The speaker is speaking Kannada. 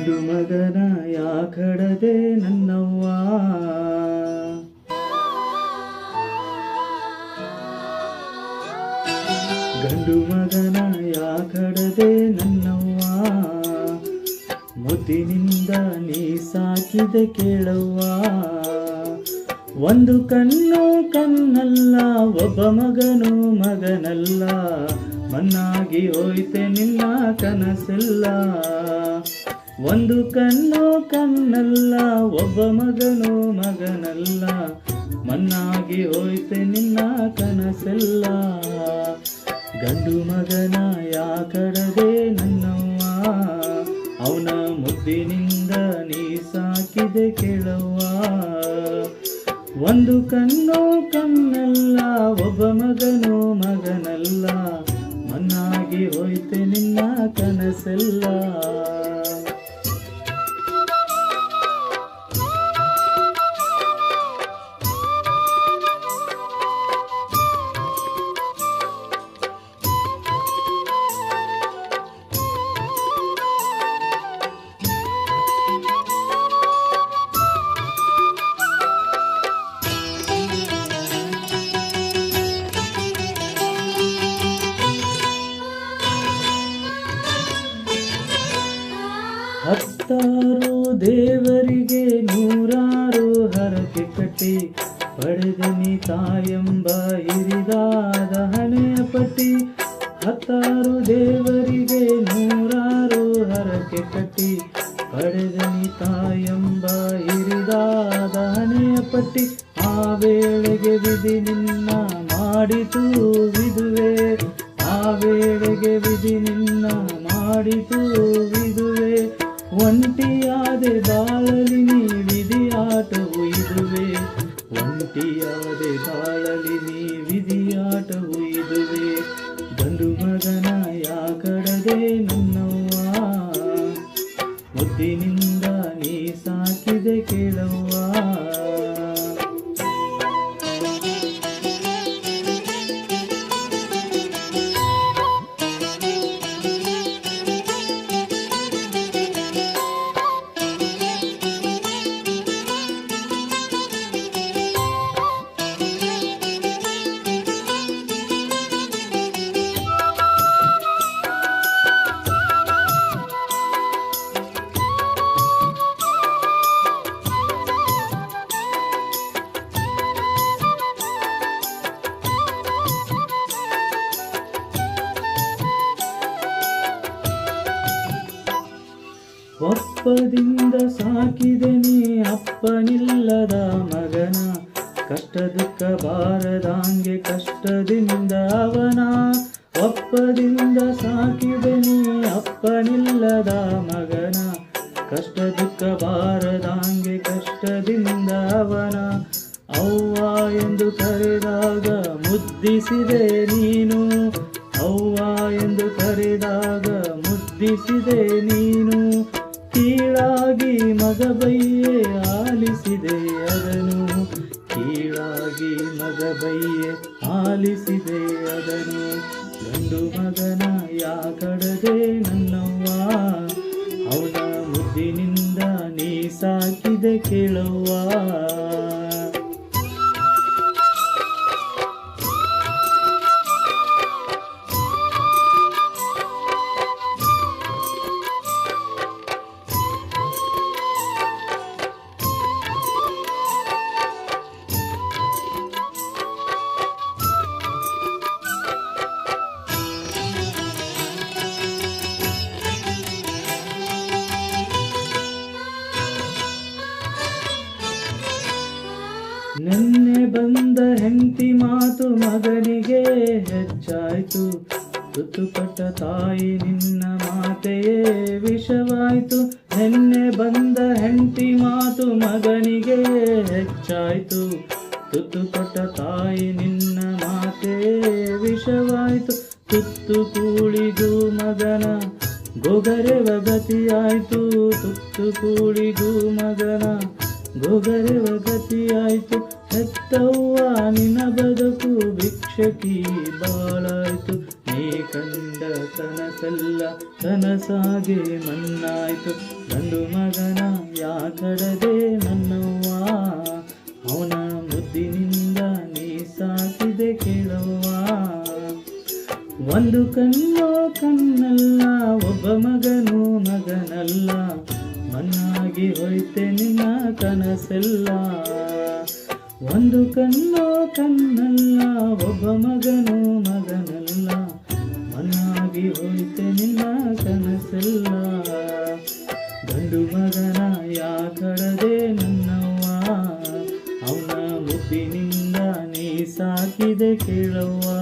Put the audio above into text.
ಗಂಡು ಮಗನ ಯಾಕಡದೆ ನನ್ನವ್ವ, ಗಂಡು ಮಗನ ಯಾಕಡದೆ ನನ್ನವ್ವ, ಮುದ್ದಿನಿಂದ ನೀ ಸಾಕಿದೆ ಕೇಳವ್ವ. ಒಂದು ಕಣ್ಣು ಕಣ್ಣಲ್ಲ, ಒಬ್ಬ ಮಗನು ಮಗನಲ್ಲ, ಮಣ್ಣಾಗಿ ಹೋಯ್ತೆ ನಿನ್ನ ಕನಸೆಲ್ಲ. ಒಂದು ಕಣ್ಣು ಕಣ್ಣಲ್ಲ, ಒಬ್ಬ ಮಗನು ಮಗನಲ್ಲ, ಮಣ್ಣಾಗಿ ಹೋಯ್ತೆ ನಿನ್ನ ಕನಸೆಲ್ಲ. ಗಂಡು ಮಗನ ಯಾಕಡದೆ ನನ್ನವ್ವ, ಅವನ ಮುದ್ದಿನಿಂದ ನೀ ಸಾಕಿದೆ ಕೇಳವ್ವ. ಒಂದು ಕಣ್ಣು ಕಣ್ಣಲ್ಲ, ಒಬ್ಬ ಮಗನು ಮಗನಲ್ಲ, ಮಣ್ಣಾಗಿ ಹೋಯ್ತೆ ನಿನ್ನ ಕನಸೆಲ್ಲ. ಹತ್ತಾರು ದೇವರಿಗೆ ನೂರಾರು ಹರಕೆ ಕಟ್ಟಿ, ಪಡೆದನಿ ತಾಯೆಂಬ ಹಿರಿದಾದ ಹಣೆಯ ಪಟ್ಟಿ. ಹತ್ತಾರು ದೇವರಿಗೆ ನೂರಾರು ಹರಕೆ ಕಟ್ಟಿ, ಪಡೆದನಿ ತಾಯೆಂಬ ಹಿರಿದಾದ ಹಣೆಯ ಪಟ್ಟಿ. ಆ ವೇಳೆಗೆ ವಿಧಿ ನಿನ್ನ ಮಾಡಿತು ವಿದುವೆ, ಆ ವೇಳೆಗೆ ವಿಧಿ ನಿನ್ನ ಮಾಡಿತು ವಿದುವೆ. ಒಂಟಿಯಾದೆ ಬಾಳಲಿ ನೀ ವಿಧಿಯಾಟವು ಇದುವೆ, ಒಂಟಿಯಾದೆ ಬಾಳಲಿ ನೀ ವಿಧಿಯಾಟವು ಇದುವೆ. ಗಂಡು ಮಗನ ಯಾಕಡದೆ ನನ್ನವ್ವ, ಮುದ್ದಿನಿಂದ ನೀ ಸಾಕಿದೆ ಕೇಳವ್ವ. ಒಪ್ಪದಿಂದ ಸಾಕಿದೆ ನೀ ಅಪ್ಪನಿಲ್ಲದ ಮಗನ, ಕಷ್ಟ ದುಃಖ ಬಾರದಾಂಗೆ ಕಷ್ಟದಿಂದ ಅವನ. ಒಪ್ಪದಿಂದ ಸಾಕಿದೆ ನೀ ಅಪ್ಪನಿಲ್ಲದ ಮಗನ, ಕಷ್ಟ ದುಃಖ ಬಾರದಾಂಗೆ ಕಷ್ಟದಿಂದ ಅವನ. ಅವ್ವ ಎಂದು ಕರೆದಾಗ ಮುದ್ದಿಸಿದೆ ನೀನು, ಅವ್ವ ಎಂದು ಕರೆದಾಗ ಮುದ್ದಿಸಿದೆ ನೀನು. ಕೀಳಾಗಿ ಮಗ ಬೈಯೆ ಆಲಿಸಿದೆ ಅದನು, ಕೀಳಾಗಿ ಮಗ ಬೈಯೆ ಆಲಿಸಿದೆ ಅದನು. ಗಂಡು ಮಗನ ಯಾಕಡದೆ ನನ್ನವ್ವ, ಅವನ ಮುದ್ದಿನಿಂದ ನೀ ಸಾಕಿದೆ ಕೇಳವ್ವ. ನಿನ್ನೆ ಬಂದ ಹೆಂಡತಿ ಮಾತು ಮಗನಿಗೆ ಹೆಚ್ಚಾಯ್ತು, ತುತ್ತುಪಟ್ಟ ತಾಯಿ ನಿನ್ನ ಮಾತೆಯೇ ವಿಷವಾಯ್ತು. ನಿನ್ನೆ ಬಂದ ಹೆಂಡತಿ ಮಾತು ಮಗನಿಗೆ ಹೆಚ್ಚಾಯ್ತು, ತುತ್ತುಪಟ್ಟ ತಾಯಿ ನಿನ್ನ ಮಾತೆಯೇ ವಿಷವಾಯ್ತು. ತುತ್ತು ಕೂಳಿಗೂ ಮಗನ ಗೊಗರೆವ ಗತಿಯಾಯ್ತು, ತುತ್ತು ಕೂಳಿಗೂ ಮಗನ ಗೊಗರೆವ ಗತಿಯಾಯ್ತು. ಹೆತ್ತವ್ವ ನಿನ್ನ ಬದುಕು ಭಿಕ್ಷಕಿ ಬಾಳಾಯ್ತು, ನೀ ಕಂಡ ಕನಸೆಲ್ಲ ಕನಸಾಗಿ ಮಣ್ಣಾಯ್ತು. ಗಂಡು ಮಗನ ಯಾಕಡದೆ ನನ್ನವ್ವ, ಅವನ ಮುದ್ದಿನಿಂದ ನೀ ಸಾಕಿದೆ ಕೇಳವ್ವ. ಒಂದು ಕಣ್ಣೋ ಕಣ್ಣಲ್ಲ, ಒಬ್ಬ ಮಗನು ಮಗನಲ್ಲ, ಮಣ್ಣಾಗಿ ಹೋಯ್ತೆ ನಿನ್ನ ಕನಸೆಲ್ಲ. ಒಂದು ಕಣ್ಣೋ ಕಣ್ಣಲ್ಲ, ಒಬ್ಬ ಮಗನು ಮಗನಲ್ಲ, ಮಣ್ಣಾಗಿ ಹೋಯ್ತೆ ನಿನ್ನ ಕನಸೆಲ್ಲ. ಗಂಡು ಮಗನ ಯಾಕಡದೆ ನನ್ನವ್ವ, ಅವನ ಮುದ್ದಿನಿಂದ ನೀ ಸಾಕಿದೆ ಕೇಳವ್ವ.